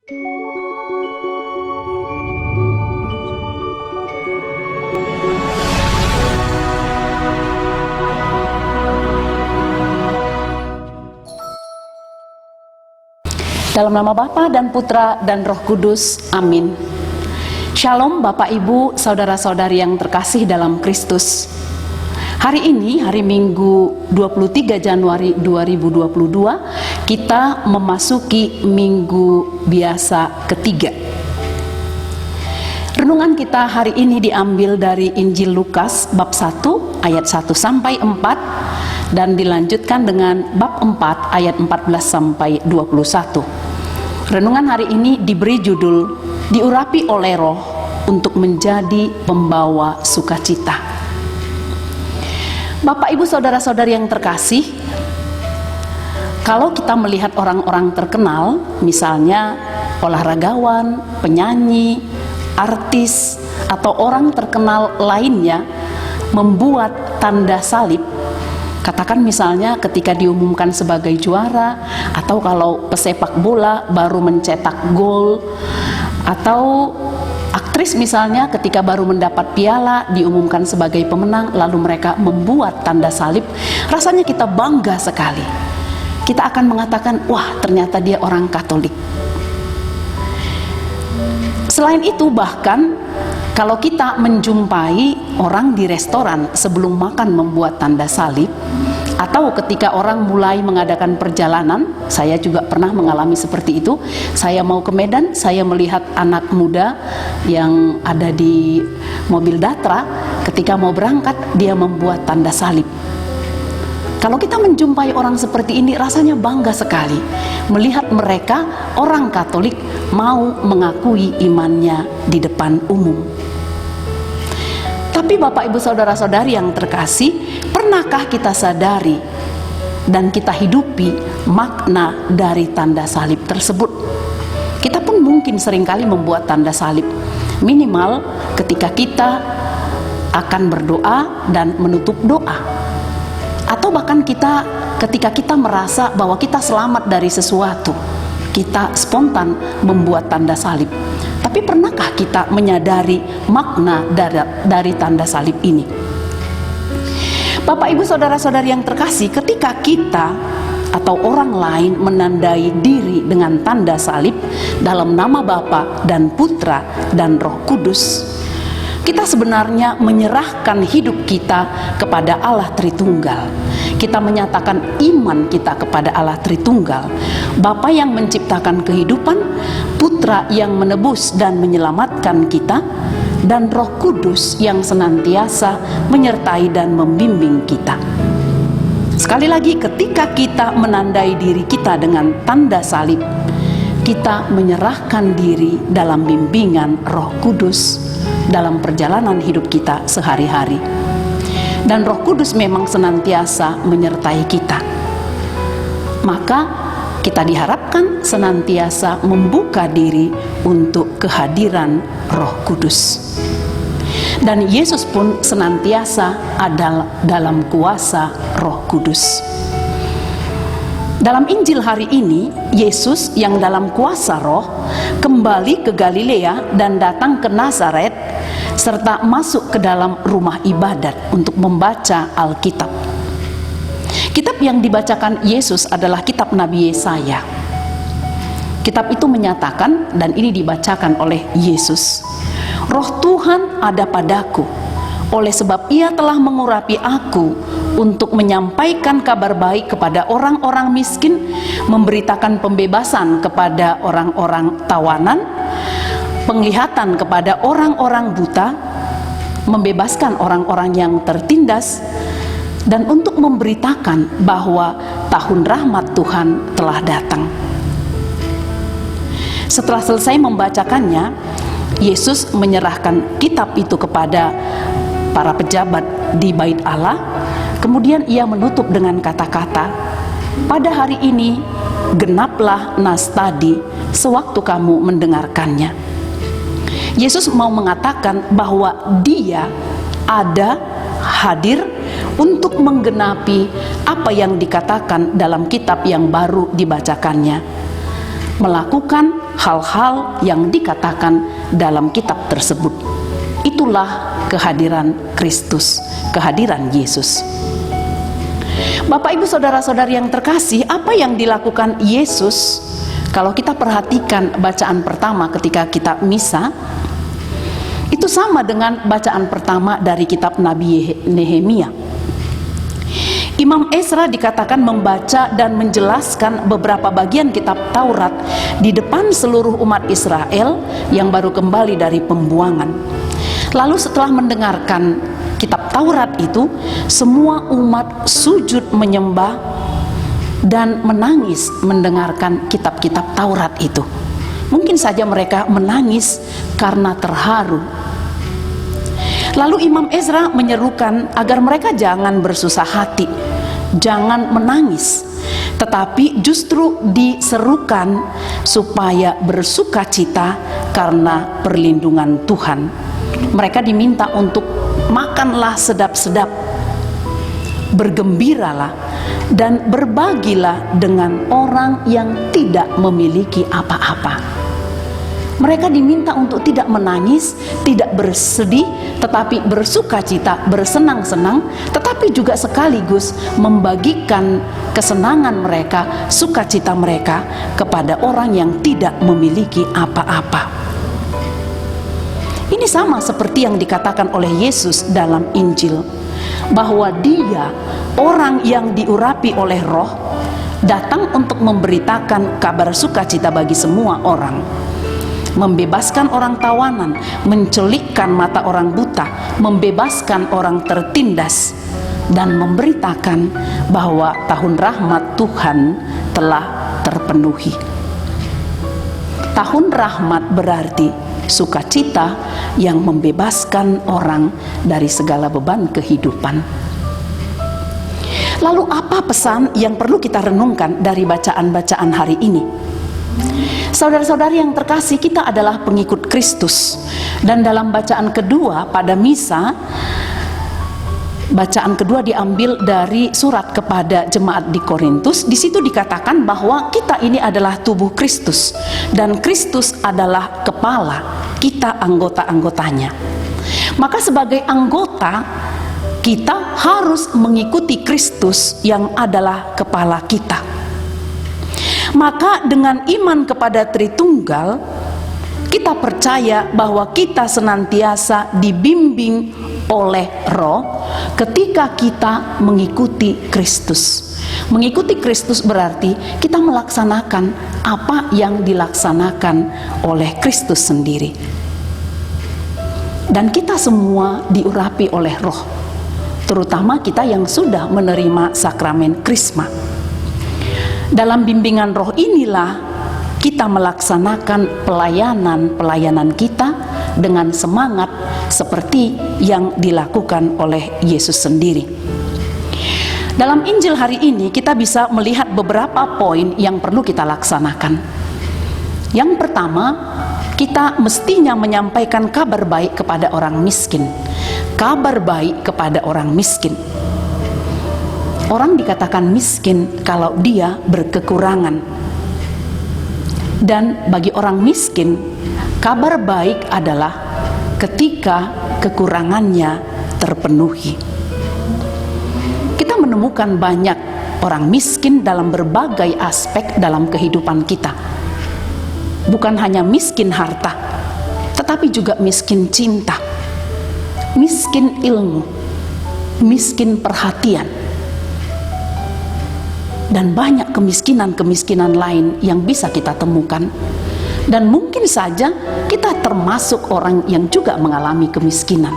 Dalam nama Bapa dan Putra dan Roh Kudus, amin. Shalom Bapak Ibu, saudara-saudari yang terkasih dalam Kristus. Hari ini, hari Minggu 23 Januari 2022, kita memasuki Minggu Biasa ketiga. Renungan kita hari ini diambil dari Injil Lukas bab 1 ayat 1 sampai 4 dan dilanjutkan dengan bab 4 ayat 14 sampai 21. Renungan hari ini diberi judul diurapi oleh Roh untuk menjadi pembawa sukacita. Bapak Ibu saudara-saudari yang terkasih, kalau kita melihat orang-orang terkenal, misalnya olahragawan, penyanyi, artis, atau orang terkenal lainnya membuat tanda salib, katakan misalnya ketika diumumkan sebagai juara, atau kalau pesepak bola baru mencetak gol, atau aktris misalnya ketika baru mendapat piala diumumkan sebagai pemenang, lalu mereka membuat tanda salib, rasanya kita bangga sekali. Kita akan mengatakan, wah ternyata dia orang Katolik. Selain itu, bahkan kalau kita menjumpai orang di restoran sebelum makan membuat tanda salib, atau ketika orang mulai mengadakan perjalanan, saya juga pernah mengalami seperti itu. Saya mau ke Medan, saya melihat anak muda yang ada di mobil Datra, ketika mau berangkat dia membuat tanda salib. Kalau kita menjumpai orang seperti ini, rasanya bangga sekali melihat mereka, orang Katolik, mau mengakui imannya di depan umum. Tapi Bapak Ibu saudara-saudari yang terkasih, pernahkah kita sadari dan kita hidupi makna dari tanda salib tersebut? Kita pun mungkin seringkali membuat tanda salib, minimal ketika kita akan berdoa dan menutup doa, atau bahkan kita ketika kita merasa bahwa kita selamat dari sesuatu, kita spontan membuat tanda salib. Tapi pernahkah kita menyadari makna dari tanda salib ini? Bapak Ibu saudara-saudari yang terkasih, ketika kita atau orang lain menandai diri dengan tanda salib dalam nama Bapa dan Putra dan Roh Kudus, kita sebenarnya menyerahkan hidup kita kepada Allah Tritunggal. Kita menyatakan iman kita kepada Allah Tritunggal, Bapa yang menciptakan kehidupan, Putra yang menebus dan menyelamatkan kita, dan Roh Kudus yang senantiasa menyertai dan membimbing kita. Sekali lagi, ketika kita menandai diri kita dengan tanda salib, kita menyerahkan diri dalam bimbingan Roh Kudus dalam perjalanan hidup kita sehari-hari. Dan Roh Kudus memang senantiasa menyertai kita. Maka kita diharapkan senantiasa membuka diri untuk kehadiran Roh Kudus. Dan Yesus pun senantiasa ada dalam kuasa Roh Kudus. Dalam Injil hari ini, Yesus yang dalam kuasa Roh kembali ke Galilea dan datang ke Nazaret, serta masuk ke dalam rumah ibadat untuk membaca Alkitab. Kitab yang dibacakan Yesus adalah kitab Nabi Yesaya. Kitab itu menyatakan, dan ini dibacakan oleh Yesus, Roh Tuhan ada padaku, oleh sebab Ia telah mengurapi aku untuk menyampaikan kabar baik kepada orang-orang miskin, memberitakan pembebasan kepada orang-orang tawanan, penglihatan kepada orang-orang buta, membebaskan orang-orang yang tertindas, dan untuk memberitakan bahwa tahun rahmat Tuhan telah datang. Setelah selesai membacakannya, Yesus menyerahkan kitab itu kepada para pejabat di Bait Allah. Kemudian Ia menutup dengan kata-kata, pada hari ini genaplah nas tadi sewaktu kamu mendengarkannya. Yesus mau mengatakan bahwa Dia ada, hadir untuk menggenapi apa yang dikatakan dalam kitab yang baru dibacakannya. melakukan hal-hal yang dikatakan dalam kitab tersebut. Itulah kehadiran Kristus, kehadiran Yesus. Bapak, Ibu, saudara-saudari yang terkasih, apa yang dilakukan Yesus? Kalau kita perhatikan bacaan pertama ketika kita misa, itu sama dengan bacaan pertama dari kitab Nabi Nehemia. Imam Ezra dikatakan membaca dan menjelaskan beberapa bagian kitab Taurat di depan seluruh umat Israel yang baru kembali dari pembuangan. Lalu setelah mendengarkan kitab Taurat itu, semua umat sujud menyembah dan menangis mendengarkan kitab-kitab Taurat itu. Mungkin saja mereka menangis karena terharu. Lalu Imam Ezra menyerukan agar mereka jangan bersusah hati, jangan menangis, tetapi justru diserukan supaya bersukacita karena perlindungan Tuhan. Mereka diminta untuk makanlah sedap-sedap, bergembiralah, dan berbagilah dengan orang yang tidak memiliki apa-apa. Mereka diminta untuk tidak menangis, tidak bersedih, tetapi bersukacita, bersenang-senang, tetapi juga sekaligus membagikan kesenangan mereka, sukacita mereka kepada orang yang tidak memiliki apa-apa. Ini sama seperti yang dikatakan oleh Yesus dalam Injil, bahwa Dia, orang yang diurapi oleh Roh, datang untuk memberitakan kabar sukacita bagi semua orang, membebaskan orang tawanan, mencelikkan mata orang buta, membebaskan orang tertindas, dan memberitakan bahwa tahun rahmat Tuhan telah terpenuhi. Tahun rahmat berarti sukacita yang membebaskan orang dari segala beban kehidupan. Lalu apa pesan yang perlu kita renungkan dari bacaan-bacaan hari ini? Saudara-saudari yang terkasih, kita adalah pengikut Kristus, dan dalam bacaan kedua pada misa, bacaan kedua diambil dari surat kepada jemaat di Korintus. Di situ dikatakan bahwa kita ini adalah tubuh Kristus dan Kristus adalah kepala, kita anggota-anggotanya. Maka sebagai anggota, kita harus mengikuti Kristus yang adalah kepala kita. Maka dengan iman kepada Tritunggal, kita percaya bahwa kita senantiasa dibimbing oleh Roh ketika kita mengikuti Kristus. Mengikuti Kristus berarti kita melaksanakan apa yang dilaksanakan oleh Kristus sendiri. Dan kita semua diurapi oleh Roh, terutama kita yang sudah menerima sakramen Krisma. Dalam bimbingan Roh inilah kita melaksanakan pelayanan kita dengan semangat seperti yang dilakukan oleh Yesus sendiri. Dalam Injil hari ini kita bisa melihat beberapa poin yang perlu kita laksanakan. Yang pertama, kita mestinya menyampaikan kabar baik kepada orang miskin. Kabar baik kepada orang miskin. Orang dikatakan miskin kalau dia berkekurangan. Dan bagi orang miskin, kabar baik adalah ketika kekurangannya terpenuhi. Kita menemukan banyak orang miskin dalam berbagai aspek dalam kehidupan kita. Bukan hanya miskin harta, tetapi juga miskin cinta, miskin ilmu, miskin perhatian, dan banyak kemiskinan-kemiskinan lain yang bisa kita temukan. Dan mungkin saja kita termasuk orang yang juga mengalami kemiskinan.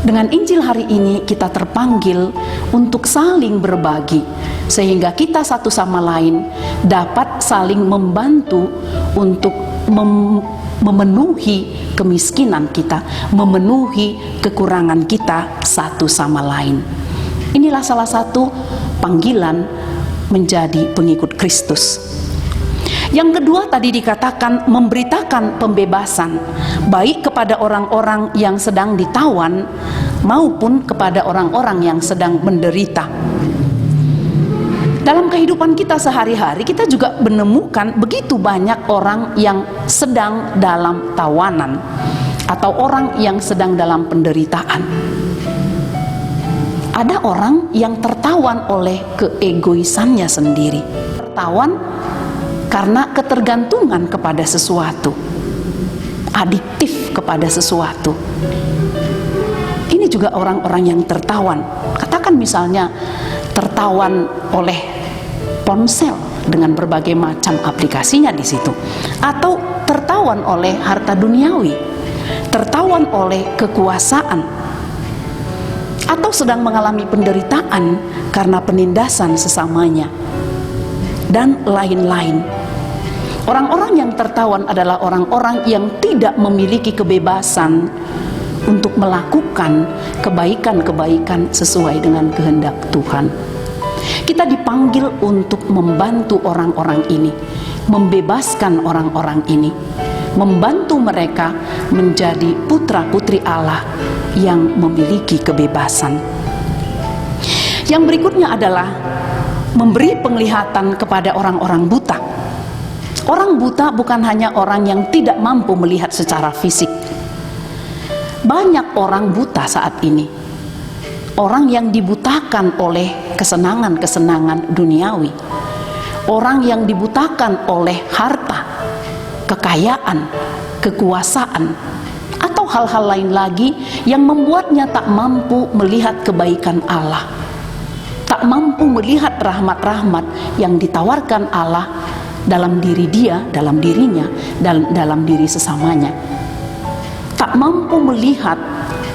Dengan Injil hari ini kita terpanggil untuk saling berbagi, sehingga kita satu sama lain dapat saling membantu untuk memenuhi kemiskinan kita, memenuhi kekurangan kita satu sama lain. Inilah salah satu panggilan menjadi pengikut Kristus. Yang kedua tadi dikatakan memberitakan pembebasan, baik kepada orang-orang yang sedang ditawan maupun kepada orang-orang yang sedang menderita. Dalam kehidupan kita sehari-hari, kita juga menemukan begitu banyak orang yang sedang dalam tawanan atau orang yang sedang dalam penderitaan. Ada orang yang tertawan oleh keegoisannya sendiri, tertawan karena ketergantungan kepada sesuatu, adiktif kepada sesuatu. Ini juga orang-orang yang tertawan. Katakan misalnya tertawan oleh ponsel dengan berbagai macam aplikasinya di situ, atau tertawan oleh harta duniawi, tertawan oleh kekuasaan, atau sedang mengalami penderitaan karena penindasan sesamanya, dan lain-lain. Orang-orang yang tertawan adalah orang-orang yang tidak memiliki kebebasan untuk melakukan kebaikan-kebaikan sesuai dengan kehendak Tuhan. Kita dipanggil untuk membantu orang-orang ini, membebaskan orang-orang ini, membantu mereka menjadi putra-putri Allah yang memiliki kebebasan. Yang berikutnya adalah memberi penglihatan kepada orang-orang buta. Orang buta bukan hanya orang yang tidak mampu melihat secara fisik. Banyak orang buta saat ini, orang yang dibutakan oleh kesenangan-kesenangan duniawi, orang yang dibutakan oleh harta, kekayaan, kekuasaan, atau hal-hal lain lagi yang membuatnya tak mampu melihat kebaikan Allah, tak mampu melihat rahmat-rahmat yang ditawarkan Allah dalam diri dia, dalam dirinya, dan dalam diri sesamanya. Tak mampu melihat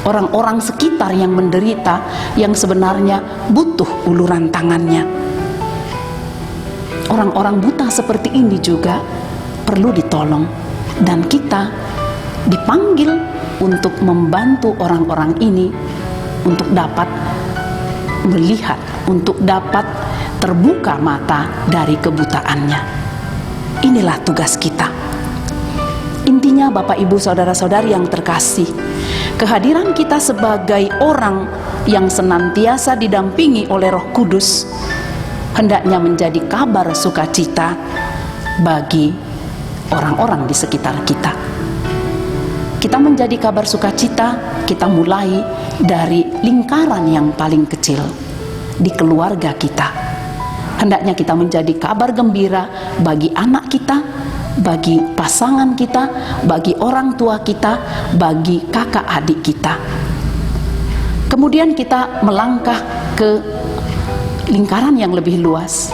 orang-orang sekitar yang menderita, yang sebenarnya butuh uluran tangannya. Orang-orang buta seperti ini juga perlu ditolong, dan kita dipanggil untuk membantu orang-orang ini untuk dapat melihat, untuk dapat terbuka mata dari kebutaannya. Inilah tugas kita. Intinya, Bapak, Ibu, saudara-saudari yang terkasih, kehadiran kita sebagai orang yang senantiasa didampingi oleh Roh Kudus hendaknya menjadi kabar sukacita bagi orang-orang di sekitar kita. Kita menjadi kabar sukacita, kita mulai dari lingkaran yang paling kecil, di keluarga kita. Hendaknya kita menjadi kabar gembira bagi anak kita, bagi pasangan kita, bagi orang tua kita, bagi kakak adik kita. Kemudian kita melangkah ke lingkaran yang lebih luas.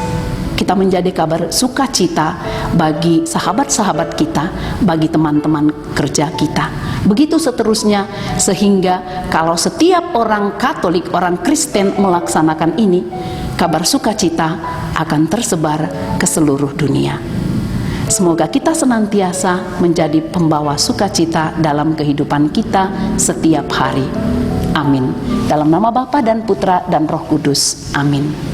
Kita menjadi kabar sukacita bagi sahabat-sahabat kita, bagi teman-teman kerja kita. Begitu seterusnya, sehingga kalau setiap orang Katolik, orang Kristen melaksanakan ini, kabar sukacita akan tersebar ke seluruh dunia. Semoga kita senantiasa menjadi pembawa sukacita dalam kehidupan kita setiap hari. Amin. Dalam nama Bapa dan Putra dan Roh Kudus. Amin.